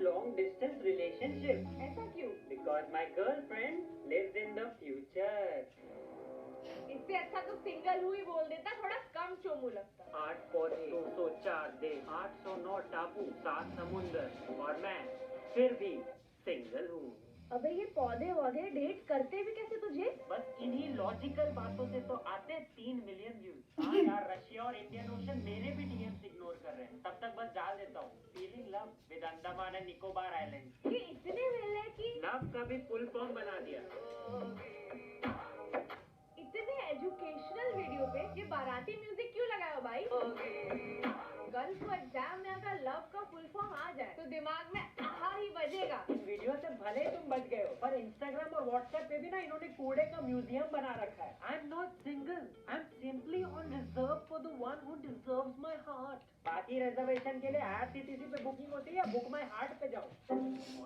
long distance relationship. ऐसा क्यों? Because my girlfriend lives in the future. इससे अच्छा तो सिंगल हुई बोल देता, थोड़ा कम चोमू लगता। 8 पौधे, 204 देश, 809 टापू, 7 समुंदर और मैं फिर भी सिंगल हूँ। अबे ये पौधे वौधे डेट करते भी कैसे तुझे? बस इन्हीं लॉजिकल बातों से तो आते 3 मिलियन व्यूज। हाँ यार, रशिया और इंडियन ओशन मेरे भी डीएम्स इग्नोर कर रहे हैं। तब तक बस डाल देता हूँ feeling love with Andaman and Nicobar island. ये इतने मिल है कि लव का भी फुल फॉर्म बना दिया। इतने एजुकेशनल वीडियो पे ये बाराती म्यूजिक क्यों लगाया भाई? कल को एग्जाम में अगर लव का फुल फॉर्म आ जाए तो दिमाग में आहा ही बजेगा। इस वीडियो से भले तुम बच गए हो, पर इंस्टाग्राम और व्हाट्सएप पे भी ना इन्होंने कूड़े का म्यूजियम बना रखा है। I am not single, I am simply on reserve for the one who deserves my heart. बाकी रिजर्वेशन के लिए आईआरसीटीसी पे बुकिंग होती है या बुक माय हार्ट पे जाओ।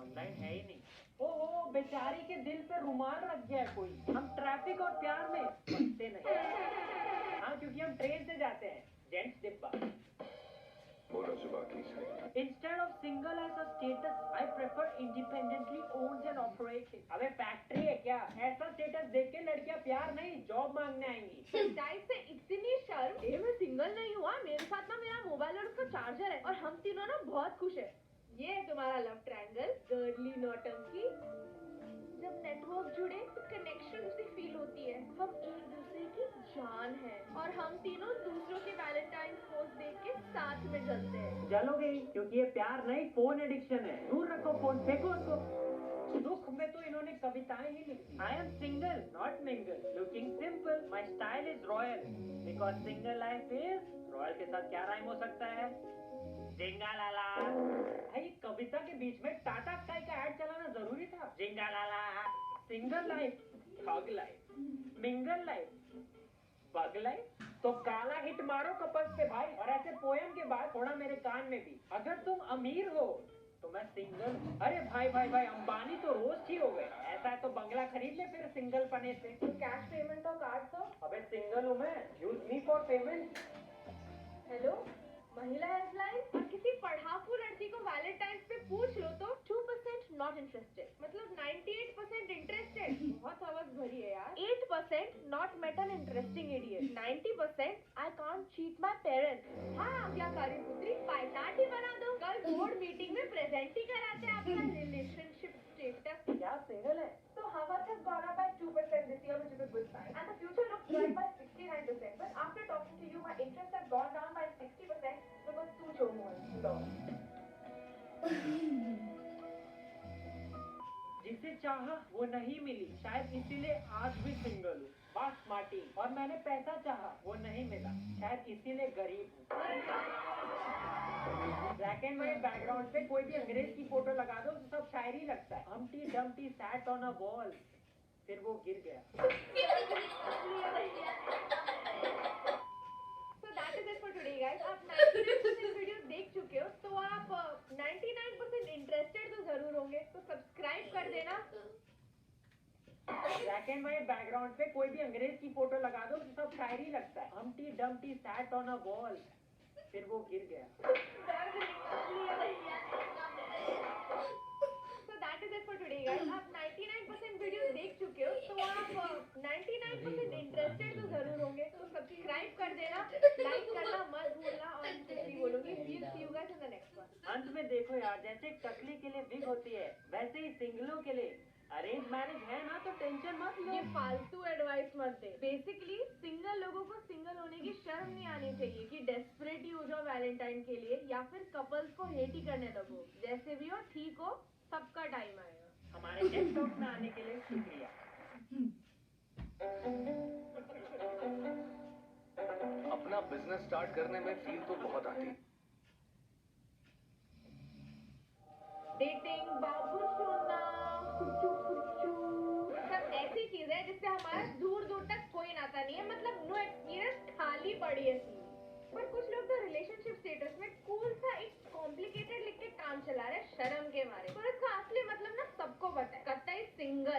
ऑनलाइन है ही नहीं। ओहो, बेचारी के दिल पे रुमाल रख गया है कोई। हम ट्रैफिक और प्यार में फंसते नहीं। हाँ, क्योंकि हम ट्रेन से जाते हैं, जेंट्स डिब्बा। Instead of single as a status, I prefer independently owned and operated. अबे फैक्ट्री है क्या? ऐसा स्टेटस देख के लड़कियां प्यार नहीं जॉब मांगने आएंगी। सच्चाई से इतनी शर्म। ये मैं सिंगल नहीं हुआ, मेरे साथ ना मेरा मोबाइल और उसका चार्जर है और हम तीनों ना बहुत खुश है। ये है तुम्हारा लव ट्रायंगल, गर्ली नौटंकी। जब नेटवर्क जुड़े तो कनेक्शन सी फील होती है। हम एक दूसरे की जान है और हम तीनों दूसरों के वैलेंटाइंस पोस्ट देख के साथ में जलते हैं। जलोगे क्योंकि ये प्यार नहीं, फोन एडिक्शन है। दूर रखो फोन, फेंको उसको। दुख में तो इन्होंने कविताएं ही लिखी। I am single not mingle, looking simple, my style is royal, because single life is royal. के साथ क्या राइम हो सकता है? जिंगालाला। भाई कविता के बीच में टाटा स्काई का ऐड चलाना जरूरी था? जिंगालाला। Single life, thug life, mingle life, bug life. तो काला हिट मारो कपल्स पे भाई, और ऐसे पोयम के बाद थोड़ा मेरे कान में भी। अगर तुम अमीर हो तो मैं सिंगल हूँ। अरे भाई भाई भाई, अंबानी तो रोज ही हो गए। ऐसा है तो बंगला खरीद ले फिर सिंगल पने से। कैश पेमेंट और कार्ड तो? अबे सिंगल हूँ मैं, use me for payment. Hello, महिला हेल्पलाइन। और किसी पढ़ाकू लड़की को वैलेंटाइंस पे पूछ लो तो 2% नॉट इंटरेस्टेड, मतलब 98% इंटरेस्टेड। बहुत हवस भरी है यार। 8% not met an interesting idiot. 90% I can't cheat my parents. हाँ क्या कारी पुत्री, पायचाट ही बना दो। कल बोर्ड मीटिंग में प्रेजेंट ही कराते हैं आपका रिलेशनशिप स्टेटस। क्या सिंगल है? So Havas has gone up by 2% this year, which is a good sign, and the future looks bright by 69%. But after talking to you, my interest has gone down by 60% because तू chomo है। जिसे चाहा वो नहीं मिली, शायद इसीलिए आज भी सिंगल हूँ। बस मार्टी। और मैंने पैसा चाहा वो नहीं मिला, शायद इसीलिए गरीब हूँ। ब्लैक एंड व्हाइट बैकग्राउंड पे कोई भी अंग्रेज की फोटो लगा दो तो सब शायरी लगता है। Humpty Dumpty sat on a wall, फिर वो गिर गया। So that is it for today, guys. आप 99% वीडियो देख चुके हो तो आप 99% इंटरेस्टेड तो जरूर होंगे, तो सब्सक्राइब कर देना। ब्लैक एंड व्हाइट बैकग्राउंड पे कोई भी अंग्रेज की फोटो लगा दो तो सब शायरी लगता है। Humpty Dumpty sat on a wall, फिर वो गिर गया। So that is it for today, guys. आप 99% वीडियो देख चुके हो तो आप 99% इंटरेस्टेड तो जरूर होंगे, तो सब्सक्राइब कर देना, लाइक करना मत भूलना, और कुछ बोलूंगी। We'll see you guys in the next one. अंत में देखो यार, जैसे टकली के लिए विग होती है, वैसे ही सिंगलों के लिए अरेंज मैरिज है ना, तो टेंशन मत लो। ये फालतू एडवाइस मत दे। बेसिकली सिंगल लोगों को सिंगल होने की शर्म नहीं आनी चाहिए कि डेस्परेट ही हो जाओ वैलेंटाइन के लिए, या फिर कपल्स को हेट ही करने लगो। जैसे भी हो ठीक हो, सबका टाइम आएगा। हमारे टेक टॉक में आने के लिए शुक्रिया। अपना बिजनेस स्टार्ट करने में फील तो बहुत आती है। डेटिंग बाबू सोना कुचू कुचू सब ऐसी चीज है जिससे हमारा दूर दूर तक कोई नाता नहीं है, मतलब नो एक्सपीरियंस, खाली पड़ी है सीन। पर कुछ लोग तो रिलेशनशिप स्टेटस में कूल सा इट्स कॉम्प्लिकेटेड लिख के काम चला रहे हैं शर्म के मारे, पर इसका असली मतलब ना सबको पता है, कतई सिंगल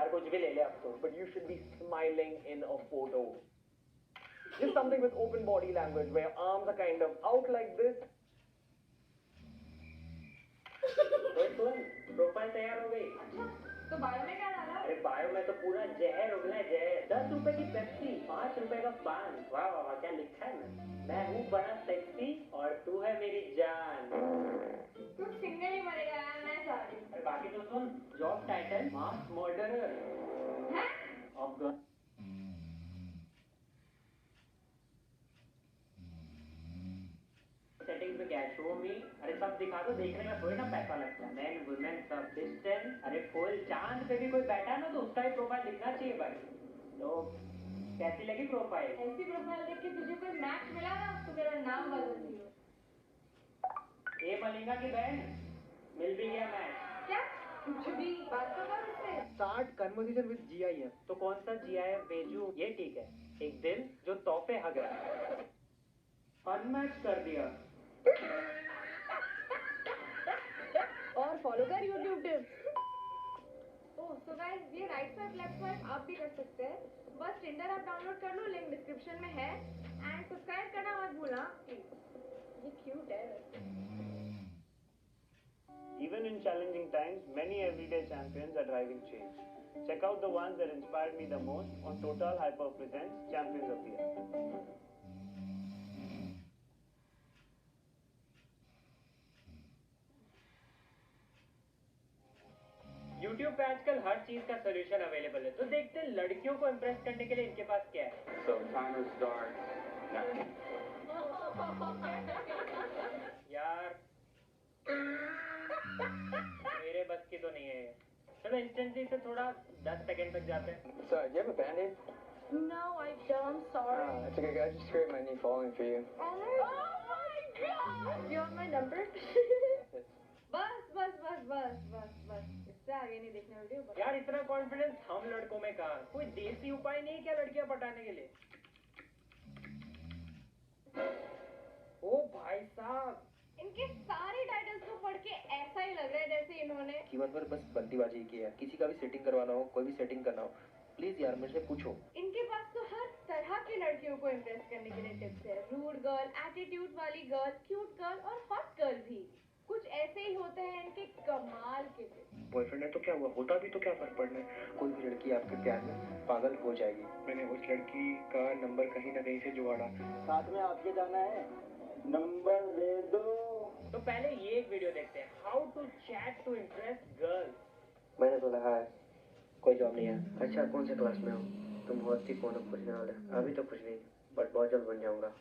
यार कुछ भी ले ले अब तो. But you should be smiling in a photo. Just something with open body language where arms are kind of out like this. Soon, profile तैयार हो गई. अच्छा, तो बायो में क्या डाला? अरे बायो में तो पूरा जहर उगला है जहर. 10 रुपए की पेप्सी, 5 रुपए का पान. वाह वाह वाह, क्या लिखा है ना. मैं हूँ बड़ा सेक्सी और तू है मेरी जान. तू सिंगल ही मरेगा यार, मैं जा रही हूँ. अरे बाकी तो सुन. जॉब टाइटल मास मर्डरर. हैं? ऑफ द सेटिंग पे क्या शो मी. अरे सब दिखा दो, देखने का थोड़ी ना पैसा लगता है. मैन वुमेन सब डिस्टेंस. अरे फुल चांद पे भी कोई बैठा है ना तो उसका ही प्रोफाइल दिखना चाहिए भाई. तो कैसी लगी प्रोफाइल? ऐसी प्रोफाइल देख के तुझे कोई मैच मिला ना तो मेरा नाम बदल दियो. ये मलिंगा की बहन मिल भी गया मैच. क्या? कुछ भी बात तो कर उससे. Start conversation with GIF. तो कौन सा GIF भेजू? ये ठीक है. एक दिल जो तोहफे हग रहा है. अनमैच कर दिया. और फॉलो कर YouTube टिप्स. ओह सो गाइस, ये राइट स्वाइप लेफ्ट स्वाइप आप भी कर सकते हैं. बस टिंडर ऐप डाउनलोड कर लो, लिंक डिस्क्रिप्शन में है. एंड सब्सक्राइब करना मत भूलना प्लीज. ये क्यूट है. Even in challenging times, many everyday champions are driving change. Check out the ones that inspired me the most on Total Hyper presents Champions of the Year. YouTube पे आजकल हर चीज का solution available है. तो देखते हैं लड़कियों को इम्प्रेस करने के लिए इनके पास क्या है. So timer starts now. यार मेरे बस की तो नहीं है ये. चलो इंस्टेंटली से थोड़ा 10 सेकंड तक जाते हैं. Sorry, do you have a band-aid? No, I don't. I'm sorry. It's okay, guys. Just scraped my knee falling for you. Oh my god! You want my number? बस बस बस बस बस बस. इससे आगे नहीं देखने वीडियो. यार इतना कॉन्फिडेंस हम लड़कों में कहाँ. कोई देसी उपाय नहीं क्या लड़कियां पटाने के लिए? ओ भाई साहब, इनके सारे टाइटल्स को पढ़ के ऐसा ही लग रहा है जैसे इन्होंने जीवन भर बस बल्तीबाजी की है. किसी का भी सेटिंग करवाना हो, कोई भी सेटिंग करना हो, प्लीज यार मेरे से पूछो. इनके पास तो हर तरह की लड़कियों को इम्प्रेस करने के लिए टिप्स है. रूड गर्ल, एटीट्यूड वाली गर्ल, क्यूट गर्ल और हॉट गर्ल भी. कुछ ऐसे ही होते हैं इनके कमाल के टिप्स. बॉयफ्रेंड है तो क्या हुआ, होता भी तो क्या फर्क पड़ना है. कोई भी लड़की आपके प्यार में पागल हो जाएगी. मैंने उस लड़की का नंबर कहीं ना कहीं से जुगाड़ा. साथ में आपके जाना है, नंबर दे दो. तो पहले ये एक वीडियो देखते हैं. How to chat to impress girls. मैंने तो लगा है कोई जॉब नहीं है. अच्छा कौन से क्लास में हो तुम? बहुत ही कौन पूछने वाले. अभी तो कुछ नहीं, बट बहुत जल्द बन जाऊंगा.